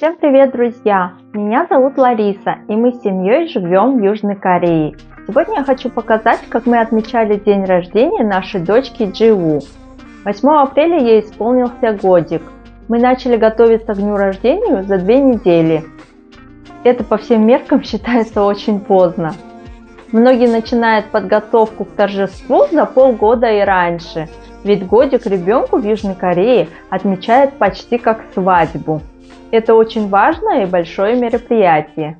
Всем привет, друзья! Меня зовут Лариса, и мы с семьей живем в Южной Корее. Сегодня я хочу показать, как мы отмечали день рождения нашей дочки Джиу. 8 апреля ей исполнился годик. Мы начали готовиться к дню рождения за 2 недели. Это по всем меркам считается очень поздно. Многие начинают подготовку к торжеству за полгода и раньше, ведь годик ребенку в Южной Корее отмечают почти как свадьбу. Это очень важное и большое мероприятие.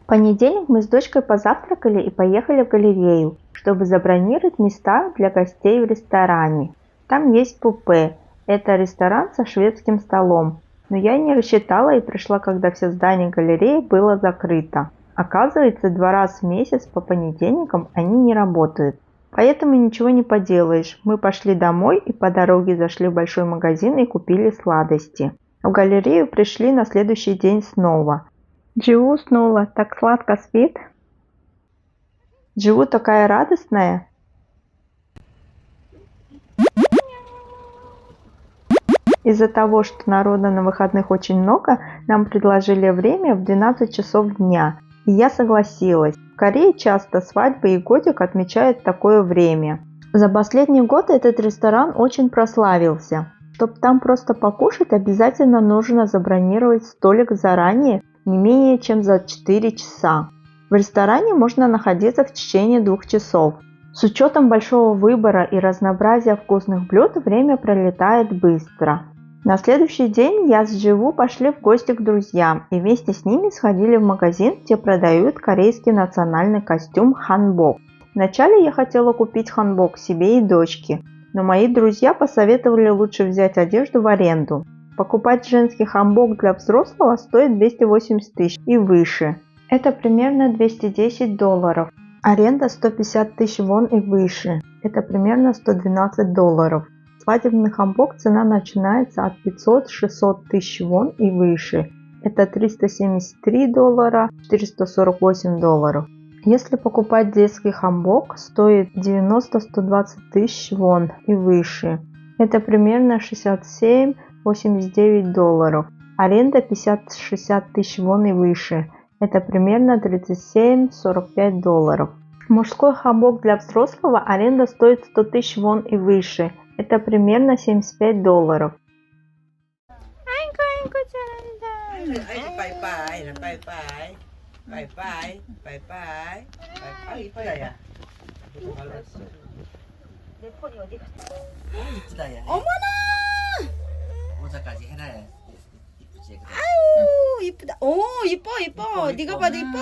В понедельник мы с дочкой позавтракали и поехали в галерею, чтобы забронировать места для гостей в ресторане. Там есть бупе. Это ресторан со шведским столом. Но я не рассчитала и пришла, когда все здание галереи было закрыто. Оказывается, 2 раза в месяц по понедельникам они не работают. Поэтому ничего не поделаешь. Мы пошли домой и по дороге зашли в большой магазин и купили сладости. В галерею пришли на следующий день снова. Джиу уснула, так сладко спит. Джиу такая радостная. Из-за того, что народа на выходных очень много, нам предложили время в 12 часов дня. И я согласилась. В Корее часто свадьбы и годик отмечают в такое время. За последний год этот ресторан очень прославился. Чтобы там просто покушать, обязательно нужно забронировать столик заранее, не менее чем за 4 часа. В ресторане можно находиться в течение 2 часов. С учетом большого выбора и разнообразия вкусных блюд, время пролетает быстро. На следующий день я с Джиу пошли в гости к друзьям и вместе с ними сходили в магазин, где продают корейский национальный костюм ханбок. Вначале я хотела купить ханбок себе и дочке, но мои друзья посоветовали лучше взять одежду в аренду. Покупать женский ханбок для взрослого стоит 280 тысяч и выше. Это примерно $210. Аренда 150 тысяч вон и выше. Это примерно $112. Свадебный ханбок цена начинается от 500-600 тысяч вон и выше. Это $373, $448. Если покупать детский ханбок, стоит 90-120 тысяч вон и выше. Это примерно $67-89. Аренда 50-60 тысяч вон и выше. Это примерно $37-45. Мужской ханбок для взрослого аренда стоит 100 тысяч вон и выше. Это примерно $75. 내 폰이 어디 갔어? 이쁘다 야. 어머나! 모자까지 해놔야 이쁘지. 아유 이쁘다. 오 이뻐. 네가 봐도 이뻐.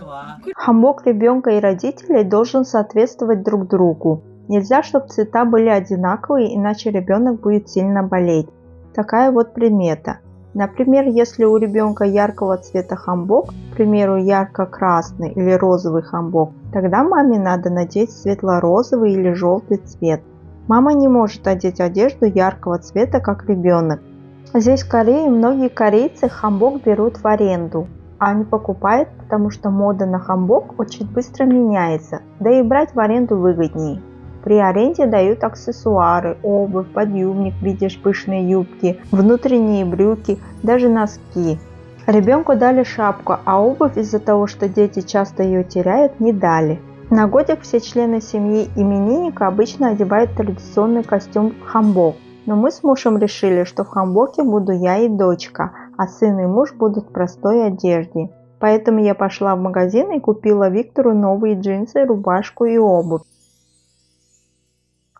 좋아. Ханбок ребенка и родителей должен соответствовать друг другу. Нельзя, чтобы цвета были одинаковые, иначе ребенок будет сильно болеть. Такая вот примета. Например, если у ребенка яркого цвета ханбок, к примеру, ярко-красный или розовый ханбок, тогда маме надо надеть светло-розовый или желтый цвет. Мама не может одеть одежду яркого цвета, как ребенок. Здесь в Корее многие корейцы ханбок берут в аренду, а не покупают, потому что мода на ханбок очень быстро меняется, да и брать в аренду выгоднее. При аренде дают аксессуары, обувь, подъюбник, видишь, пышные юбки, внутренние брюки, даже носки. Ребенку дали шапку, а обувь из-за того, что дети часто ее теряют, не дали. На годик все члены семьи именинника обычно одевают традиционный костюм ханбок. Но мы с мужем решили, что в ханбоке буду я и дочка, а сын и муж будут в простой одежде. Поэтому я пошла в магазин и купила Виктору новые джинсы, рубашку и обувь.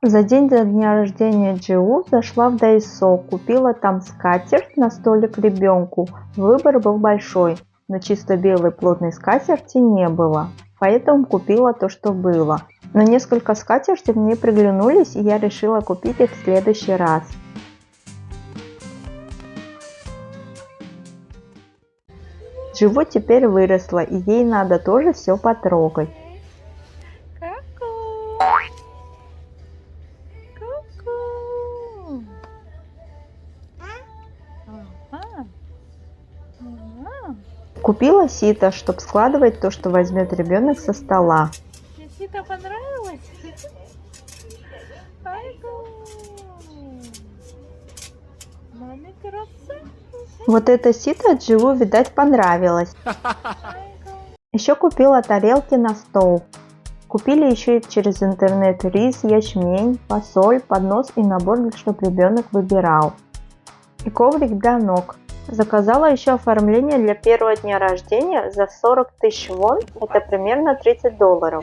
За день до дня рождения Джиу зашла в Дайсо, купила там скатерть на столик ребенку. Выбор был большой, но чисто белой плотной скатерти не было, поэтому купила то, что было. Но несколько скатертей мне приглянулись, и я решила купить их в следующий раз. Джиу теперь выросла, и ей надо тоже все потрогать. Купила сито, чтобы складывать то, что возьмет ребенок со стола. Сито понравилось? Маме краса. Вот это сито Джиу, видать, понравилось. Еще купила тарелки на стол. Купили еще через интернет рис, ячмень, фасоль, поднос и набор, чтобы ребенок выбирал. И коврик для ног. Заказала еще оформление для первого дня рождения за 40 тысяч вон, это примерно $30.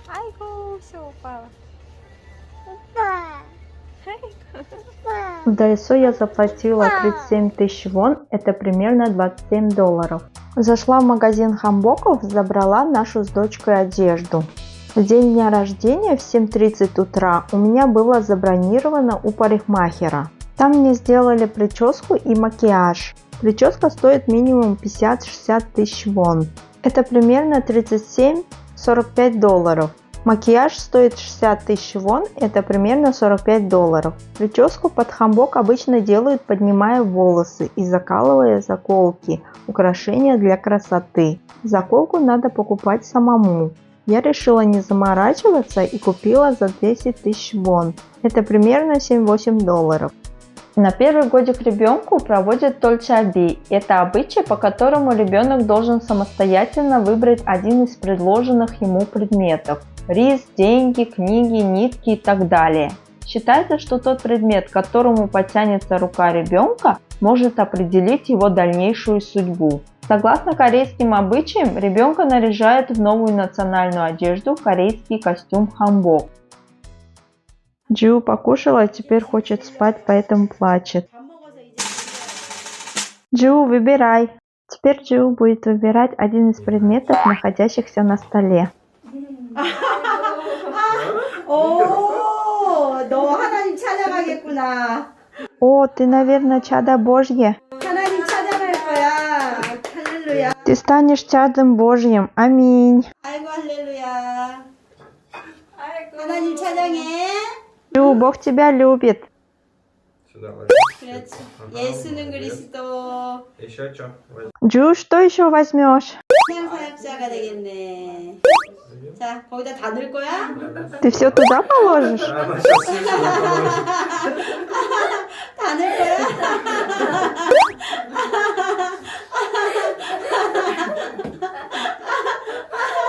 Айгу, все упало. В Дайсо я заплатила 37 тысяч вон, это примерно $27. Зашла в магазин хамбоков, забрала нашу с дочкой одежду. В день дня рождения в 7:30 утра у меня было забронировано у парикмахера. Там мне сделали прическу и макияж. Прическа стоит минимум 50-60 тысяч вон. Это примерно $37-45. Макияж стоит 60 тысяч вон, это примерно $45. Прическу под хамбок обычно делают, поднимая волосы и закалывая заколки, украшения для красоты. Заколку надо покупать самому. Я решила не заморачиваться и купила за 10 тысяч вон, это примерно $7-8. На первый годик ребенку проводят тольчаби. Это обычай, по которому ребенок должен самостоятельно выбрать один из предложенных ему предметов. Рис, деньги, книги, нитки и так далее. Считается, что тот предмет, к которому потянется рука ребенка, может определить его дальнейшую судьбу. Согласно корейским обычаям, ребенка наряжают в новую национальную одежду, корейский костюм хамбок. Джиу покушала, теперь хочет спать, поэтому плачет. Джиу, выбирай. Теперь Джиу будет выбирать один из предметов, находящихся на столе. 오, 너 하나님 찾아가겠구나. О, ты, наверное, чадо Божье. 하나님 찾아갈 거야. 할렐루야. Ты станешь чадом Божьим. Аминь. 아이고 할렐루야. 하나님 찬양해. Джиу, Бог тебя любит. Сюда ложи. 그렇지. 예수는 그리스도. Еще что? Джиу, что еще возьмешь? 사역자가 되겠네. 자, 거기다 다 넣을 거야? Ты все туда положишь? Она сейчас слишком 다 넣을 거야?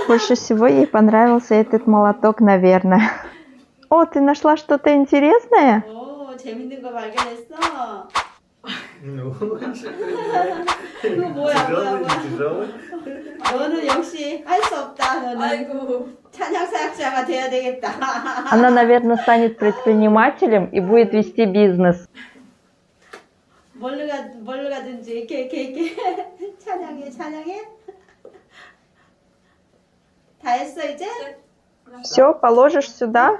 Больше всего ей понравился этот молоток, наверное. О, ты нашла что-то интересное? 오, 재밌는 거 발견했어. Ну, 이거 뭐야? тяжелый. 너는 역시 할 수 없다. 너는 찬양 사역자가 돼야 되겠다. Она, наверное, станет предпринимателем и будет вести бизнес. 뭘로 가든지 이렇게 찬양해. 다 했어 이제? Все, положишь сюда?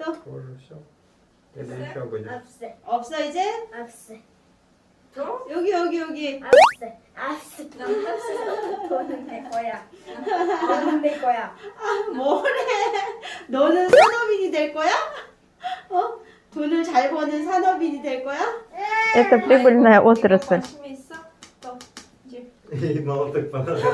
또 Уже все. Или еще будет? 없어 이제? 없어. 여기. 없어. 돈은 내 거야. 돈은 내 거야. 뭐래? 너는 산업인이 될 거야? 어? 돈을 잘 버는 산업인이 될 거야? Это прибыльная отрасль. И молоток понравился.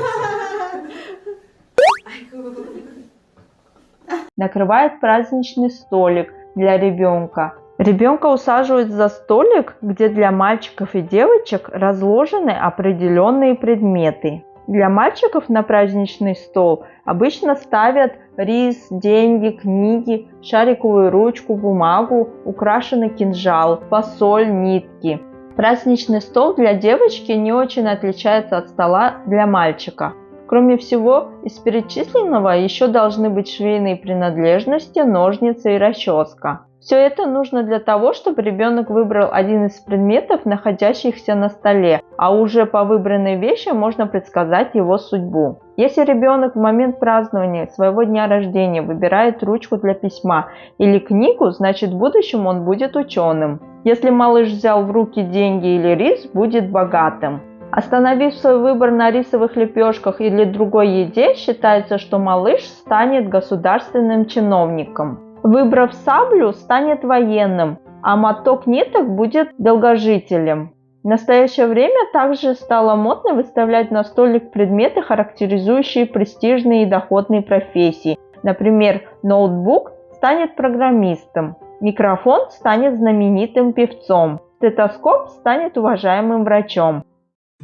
Накрывает праздничный столик для ребенка. Ребенка усаживают за столик, где для мальчиков и девочек разложены определенные предметы. Для мальчиков на праздничный стол обычно ставят рис, деньги, книги, шариковую ручку, бумагу, украшенный кинжал, фасоль, нитки. Праздничный стол для девочки не очень отличается от стола для мальчика. Кроме всего, из перечисленного еще должны быть швейные принадлежности, ножницы и расческа. Все это нужно для того, чтобы ребенок выбрал один из предметов, находящихся на столе, а уже по выбранной вещи можно предсказать его судьбу. Если ребенок в момент празднования своего дня рождения выбирает ручку для письма или книгу, значит в будущем он будет ученым. Если малыш взял в руки деньги или рис, будет богатым. Остановив свой выбор на рисовых лепешках или другой еде, считается, что малыш станет государственным чиновником. Выбрав саблю, станет военным, а моток ниток будет долгожителем. В настоящее время также стало модно выставлять на столик предметы, характеризующие престижные и доходные профессии. Например, ноутбук станет программистом, микрофон станет знаменитым певцом, стетоскоп станет уважаемым врачом.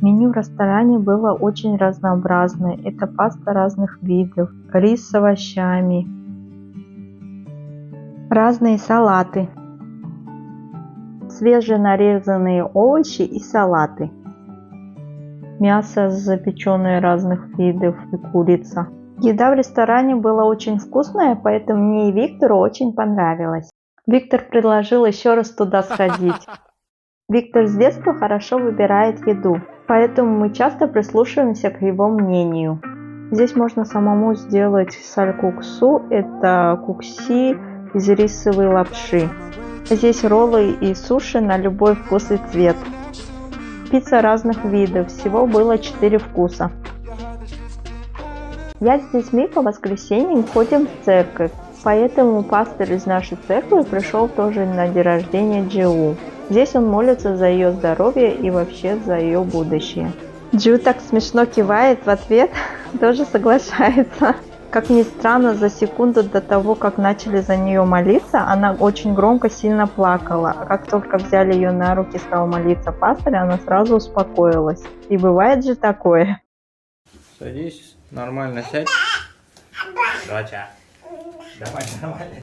Меню в ресторане было очень разнообразное. Это паста разных видов, рис с овощами, разные салаты, свеженарезанные овощи и салаты, мясо запеченное разных видов и курица. Еда в ресторане была очень вкусная, поэтому мне и Виктору очень понравилось. Виктор предложил еще раз туда сходить. Виктор с детства хорошо выбирает еду, поэтому мы часто прислушиваемся к его мнению. Здесь можно самому сделать салькуксу, это кукси из рисовой лапши. Здесь роллы и суши на любой вкус и цвет. Пицца разных видов, всего было 4 вкуса. Я с детьми по воскресеньям ходим в церковь, поэтому пастор из нашей церкви пришел тоже на день рождения Джиу. Здесь он молится за ее здоровье и вообще за ее будущее. Джиу так смешно кивает в ответ, тоже соглашается. Как ни странно, за секунду до того, как начали за нее молиться, она очень громко, сильно плакала. А как только взяли ее на руки и стала молиться пастор, она сразу успокоилась. И бывает же такое. Садись, нормально сядь. Доча. Давай, давай.